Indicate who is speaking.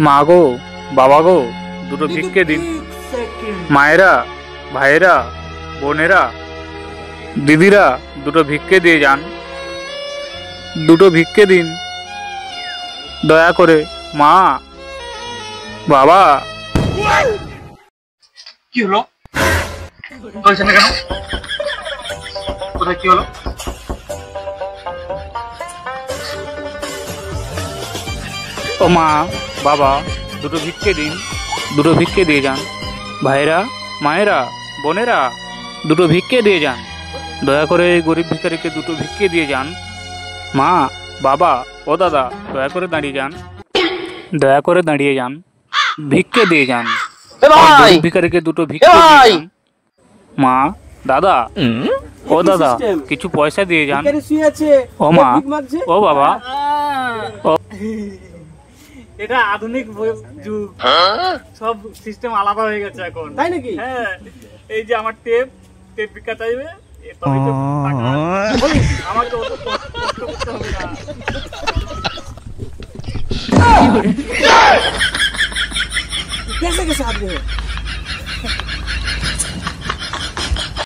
Speaker 1: মা গো, বাবা গো, দুটো ভিক্ষে দিন। মায়েরা, ভাইয়েরা, বোনেরা, দিদিরা, দুটো ভিক্ষে দিয়ে যান। দুটো ভিক্ষে দিন দয়া করে। মা, বাবা।
Speaker 2: কি হলো? বলছেন না কেন? কোথায় কি হলো?
Speaker 1: ও মা, বাবা, দুটো ভিক্ষে দিন। দুটো ভিক্ষে দিয়ে যান। ভাইরা, মায়েরা, বোনেরা, দুটো ভিক্ষে দিয়ে যান। দয়া করে এই গরিব ভিখারিকে দুটো ভিক্ষে দিয়ে যান। মা, বাবা, ও দাদা, দয়া করে দাঁড়িয়ে যান। দয়া করে দাঁড়িয়ে যান, ভিক্ষে দিয়ে যান। গরিব ভিখারিকে দুটো ভিক্ষে দিয়ে যান। মা, দাদা, ও দাদা, কিছু পয়সা দিয়ে যান। ও মা, ও বাবা, ও।
Speaker 3: এটা আধুনিক যুগ, সব সিস্টেম আলাদা হয়ে গেছে এখন, তাই নাকি? হ্যাঁ, এই যে আমার টেপ ভিক্ষা চাইবে, আমাকে অত কষ্ট করতে হবে না। कैसे कैसे आदमी है?